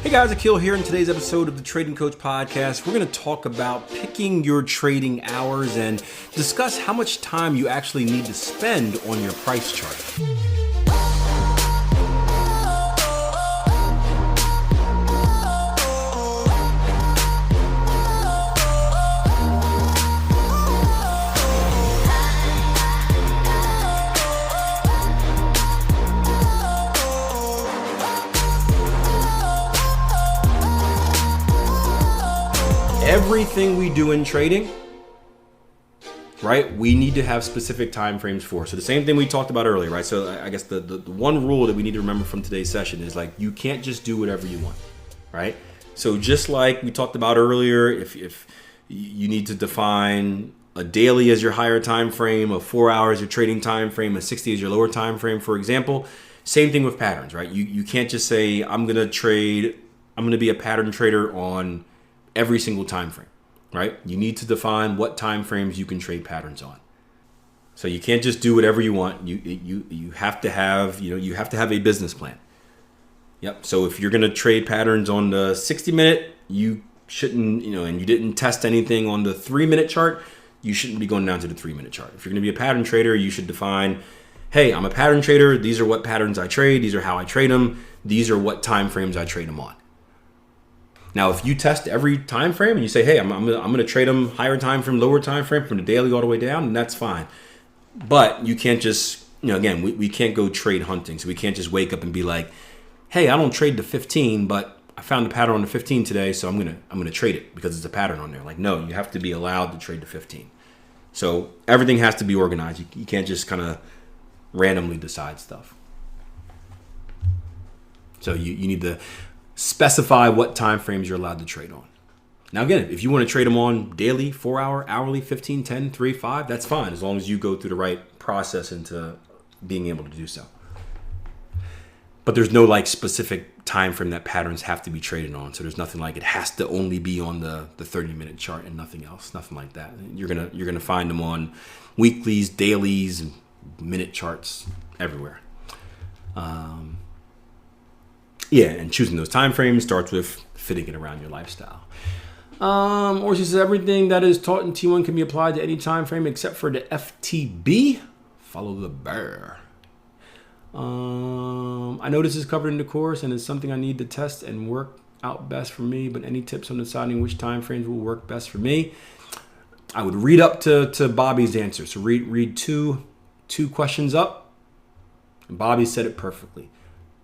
Hey guys, Akil here. In today's episode of the Trading Coach Podcast, we're going to talk about picking your trading hours and discuss how much time you actually need to spend on your price chart. Everything we do in trading, right, we need to have specific time frames for. So the same thing we talked about earlier, right? So I guess the one rule that we need to remember from today's session is, like, you can't just do whatever you want, right? So just like we talked about earlier, if you need to define a daily as your higher time frame, a 4 hours your trading time frame, a 60 as your lower time frame, for example, same thing with patterns, right? You can't just say, I'm going to be a pattern trader on every single time frame, right? You need to define what time frames you can trade patterns on. So you can't just do whatever you want. You have to have, you have to have a business plan. Yep. So if you're going to trade patterns on the 60-minute, you shouldn't, and you didn't test anything on the 3-minute chart, you shouldn't be going down to the 3-minute chart. If you're going to be a pattern trader, you should define, hey, I'm a pattern trader. These are what patterns I trade. These are how I trade them. These are what time frames I trade them on. Now, if you test every time frame and you say, hey, I'm going to trade them higher time frame, lower time frame, from the daily all the way down, and that's fine. But you can't just, again, we can't go trade hunting. So we can't just wake up and be like, hey, I don't trade the 15, but I found a pattern on the 15 today, so I'm gonna trade it because it's a pattern on there. Like, no, you have to be allowed to trade the 15. So everything has to be organized. You can't just kind of randomly decide stuff. So you need to specify what time frames you're allowed to trade on. Now, again, if you want to trade them on daily, 4 hour, hourly, 15, 10, 3, 5, that's fine, as long as you go through the right process into being able to do so. But there's no specific time frame that patterns have to be traded on. So there's nothing like it has to only be on the 30-minute chart and nothing else, nothing like that. You're gonna find them on weeklies, dailies, and minute charts everywhere. Yeah, and choosing those time frames starts with fitting it around your lifestyle. Or she says, everything that is taught in T1 can be applied to any time frame except for the FTB. Follow the bear. I know this is covered in the course and it's something I need to test and work out best for me, but any tips on deciding which time frames will work best for me? I would read up to Bobby's answer. So read two questions up. And Bobby said it perfectly.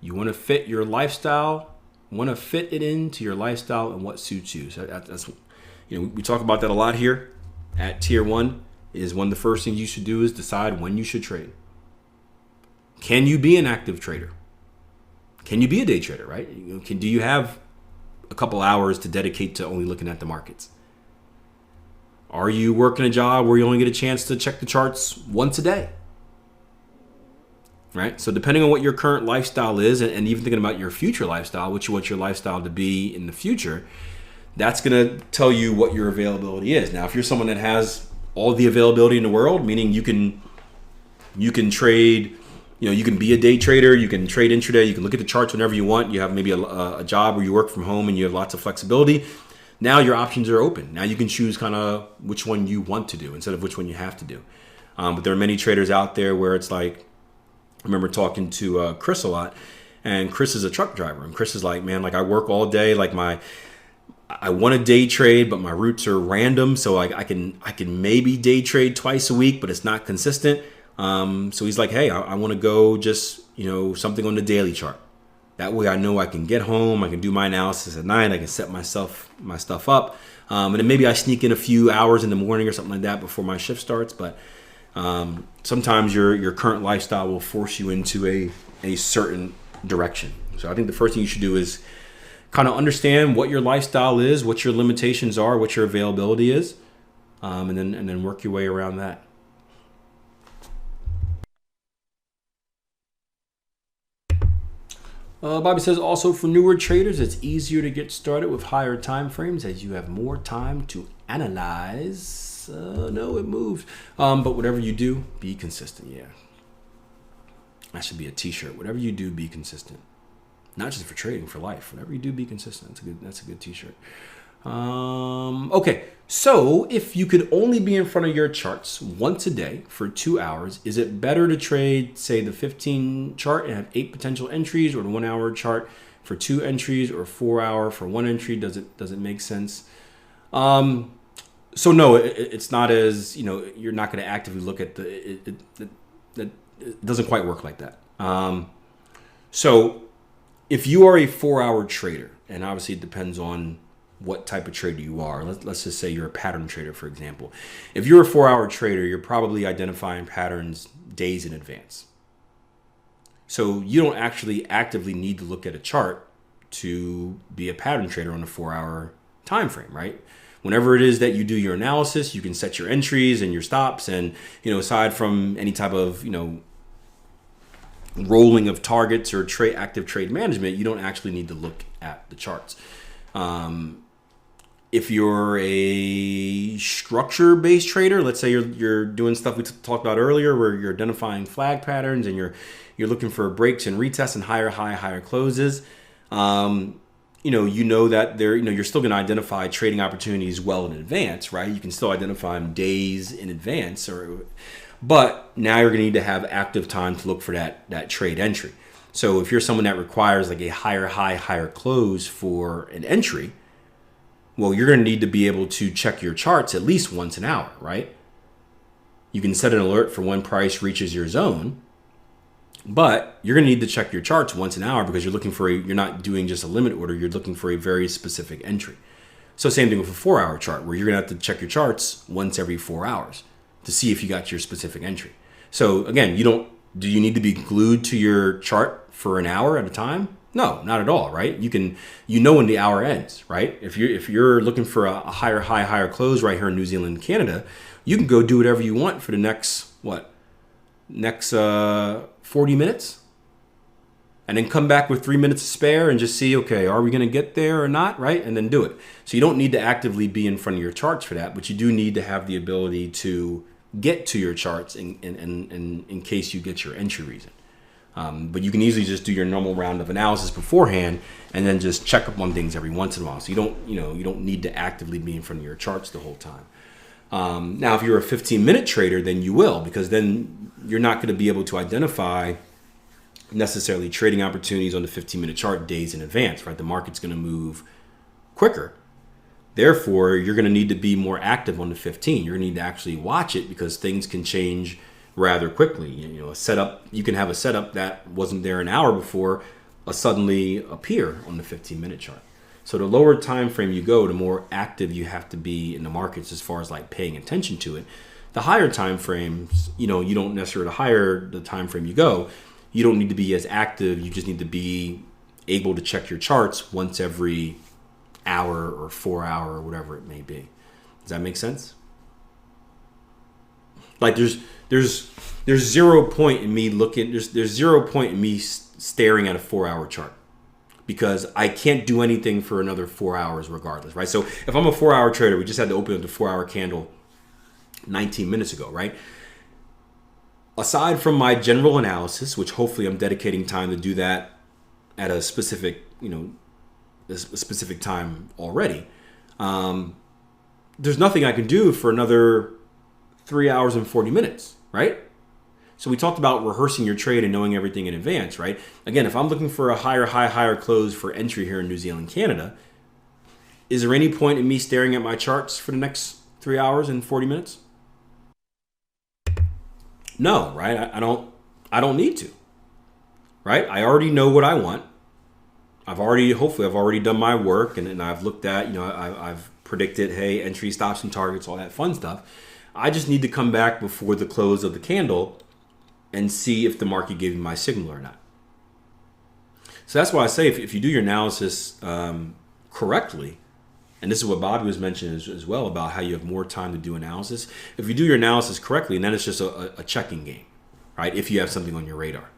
You want to fit your lifestyle, want to fit it into your lifestyle and what suits you. So that's we talk about that a lot here at Tier 1. Is one of the first things you should do is decide when you should trade. Can you be an active trader? Can you be a day trader, right? Do you have a couple hours to dedicate to only looking at the markets? Are you working a job where you only get a chance to check the charts once a day? Right? So depending on what your current lifestyle is, and even thinking about your future lifestyle, what you want your lifestyle to be in the future, that's going to tell you what your availability is. Now, if you're someone that has all the availability in the world, meaning you can trade, you can be a day trader, you can trade intraday, you can look at the charts whenever you want, you have maybe a job where you work from home and you have lots of flexibility, now your options are open. Now you can choose kind of which one you want to do instead of which one you have to do. But there are many traders out there where it's like, I remember talking to Chris a lot, and Chris is a truck driver, and Chris is like, man, I work all day, I want to day trade, but my routes are random, so I can maybe day trade twice a week, but it's not consistent. So he's like, hey, I want to go just something on the daily chart. That way I know I can get home, I can do my analysis at night, I can set my stuff up, and then maybe I sneak in a few hours in the morning or something like that before my shift starts, but sometimes your current lifestyle will force you into a certain direction. So I think the first thing you should do is kind of understand what your lifestyle is, what your limitations are, what your availability is, and then work your way around that. Bobby says, also for newer traders, it's easier to get started with higher time frames as you have more time to analyze. No, it moved. But whatever you do, be consistent. Yeah. That should be a t-shirt. Whatever you do, be consistent. Not just for trading, for life. Whatever you do, be consistent. That's a good t-shirt. Okay, so if you could only be in front of your charts once a day for 2 hours, is it better to trade, say, the 15 chart and have 8 potential entries, or the 1 hour chart for 2 entries, or 4 hour for 1 entry? Does it make sense? So no, it's not as, you're not going to actively look at it doesn't quite work like that. So if you are a 4 hour trader, and obviously it depends on what type of trader you are. Let's just say you're a pattern trader, for example. If you're a 4 hour trader, you're probably identifying patterns days in advance. So you don't actually actively need to look at a chart to be a pattern trader on a 4 hour time frame, right? Whenever it is that you do your analysis, you can set your entries and your stops, and aside from any type of rolling of targets or active trade management, you don't actually need to look at the charts. If you're a structure-based trader, let's say you're doing stuff we talked about earlier, where you're identifying flag patterns and you're looking for breaks and retests and higher high, higher closes. That you're still going to identify trading opportunities well in advance, right? You can still identify them days in advance, but now you're going to need to have active time to look for that trade entry. So if you're someone that requires like a higher high, higher close for an entry, well, you're going to need to be able to check your charts at least once an hour, right? You can set an alert for when price reaches your zone, but you're going to need to check your charts once an hour because you're not doing just a limit order, you're looking for a very specific entry. So same thing with a 4 hour chart, where you're going to have to check your charts once every 4 hours to see if you got your specific entry. So again, do you need to be glued to your chart for an hour at a time? No, not at all, right? When the hour ends, right? If you're looking for a higher high, higher close right here in New Zealand, Canada, you can go do whatever you want for the next 40 minutes, and then come back with 3 minutes to spare and just see, okay, are we going to get there or not, right? And then do it. So you don't need to actively be in front of your charts for that, but you do need to have the ability to get to your charts in case you get your entry reason. But you can easily just do your normal round of analysis beforehand and then just check up on things every once in a while. So you don't need to actively be in front of your charts the whole time. Now, if you're a 15-minute trader, then you will, because then you're not going to be able to identify necessarily trading opportunities on the 15-minute chart days in advance, right? The market's going to move quicker. Therefore, you're going to need to be more active on the 15. You're going to need to actually watch it because things can change rather quickly. You can have a setup that wasn't there an hour before suddenly appear on the 15-minute chart. So the lower time frame you go, the more active you have to be in the markets as far as like paying attention to it. The higher time frames, you don't necessarily, the higher the time frame you go, you don't need to be as active. You just need to be able to check your charts once every hour or 4 hour or whatever it may be. Does that make sense? Like there's zero point in me looking, there's 0 point in me staring at a 4 hour chart, because I can't do anything for another 4 hours regardless, right? So if I'm a 4 hour trader, we just had to open up the 4 hour candle 19 minutes ago, right? Aside from my general analysis, which hopefully I'm dedicating time to do that at a specific, a specific time already, there's nothing I can do for another 3 hours and 40 minutes, right? So we talked about rehearsing your trade and knowing everything in advance, right? Again, if I'm looking for a higher high, higher close for entry here in New Zealand, Canada, is there any point in me staring at my charts for the next 3 hours and 40 minutes? No, right? I don't need to, right? I already know what I want. Hopefully I've already done my work, and I've looked at, I've predicted, hey, entry, stops, and targets, all that fun stuff. I just need to come back before the close of the candle and see if the market gave me my signal or not. So that's why I say if you do your analysis correctly, and this is what Bobby was mentioning as well about how you have more time to do analysis. If you do your analysis correctly, then it's just a checking game, right? If you have something on your radar.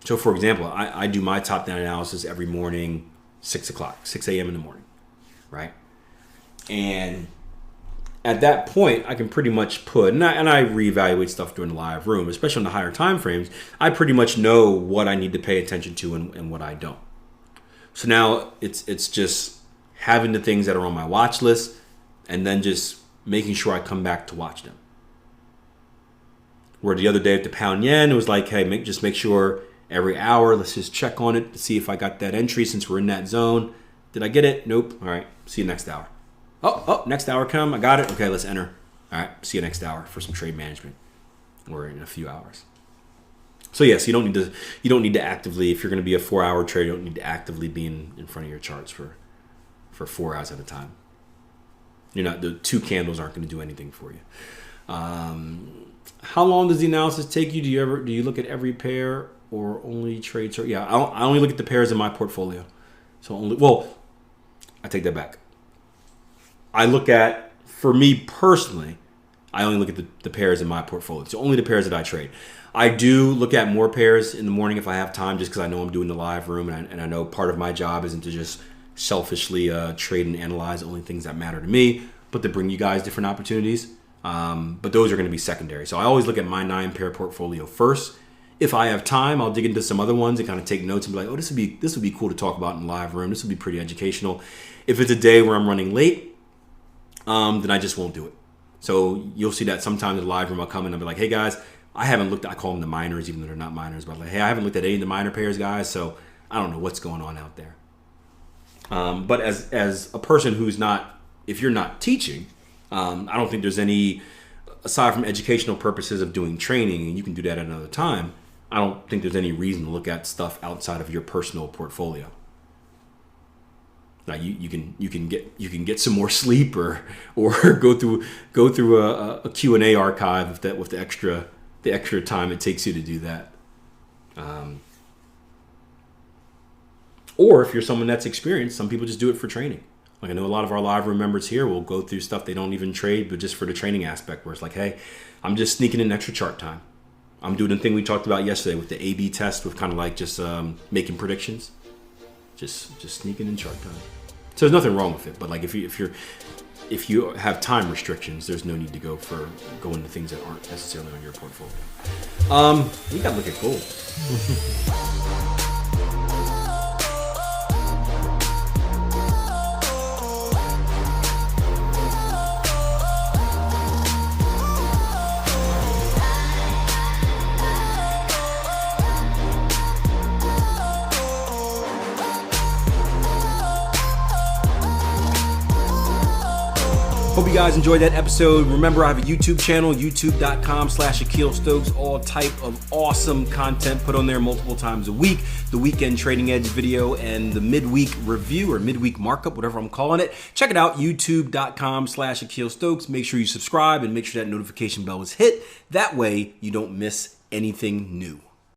So for example, I do my top-down analysis every morning, 6 a.m. in the morning, right? And at that point, I can pretty much put, and I reevaluate stuff during the live room, especially on the higher time frames. I pretty much know what I need to pay attention to and what I don't. So now it's just having the things that are on my watch list and then just making sure I come back to watch them. Where the other day at the pound yen, it was like, hey, just make sure every hour, let's just check on it to see if I got that entry since we're in that zone. Did I get it? Nope. All right. See you next hour. Oh, next hour come. I got it. Okay, let's enter. All right. See you next hour for some trade management or in a few hours. So yes, you don't need to actively, if you're going to be a 4-hour trader, you don't need to actively be in front of your charts for 4 hours at a time. The 2 candles aren't going to do anything for you. How long does the analysis take you? Do you look at every pair or only trade? Yeah, I only look at the pairs in my portfolio. So I take that back. I look at, for me personally, I only look at the pairs in my portfolio. So only the pairs that I trade. I do look at more pairs in the morning if I have time, just because I know I'm doing the live room, and I know part of my job isn't to just selfishly trade and analyze only things that matter to me, but to bring you guys different opportunities. But those are going to be secondary. So I always look at my 9-pair portfolio first. If I have time, I'll dig into some other ones and kind of take notes and be like, oh, this would be cool to talk about in the live room. This would be pretty educational. If it's a day where I'm running late, then I just won't do it. So you'll see that sometimes in the live room I'll come in and I'll be like, hey guys, I haven't looked, I call them the minors, even though they're not minors, but I'm like, hey, I haven't looked at any of the minor pairs, guys, so I don't know what's going on out there. But as a person who's not, if you're not teaching, I don't think there's any, aside from educational purposes of doing training, and you can do that at another time, I don't think there's any reason to look at stuff outside of your personal portfolio. Now you can get some more sleep or go through a Q&A archive with the extra time it takes you to do that. Or if you're someone that's experienced, some people just do it for training. Like I know a lot of our live room members here will go through stuff they don't even trade, but just for the training aspect, where it's like, hey, I'm just sneaking in extra chart time. I'm doing the thing we talked about yesterday with the A/B test, with kind of like just making predictions. Just sneaking in chart time. So there's nothing wrong with it, but like if you have time restrictions, there's no need to go into things that aren't necessarily on your portfolio. We gotta look at gold. Hope you guys enjoyed that episode. Remember, I have a YouTube channel, youtube.com/Akil Stokes. All type of awesome content put on there multiple times a week. The weekend trading edge video and the midweek review or midweek markup, whatever I'm calling it. Check it out, youtube.com/Akil Stokes. Make sure you subscribe and make sure that notification bell is hit. That way you don't miss anything new.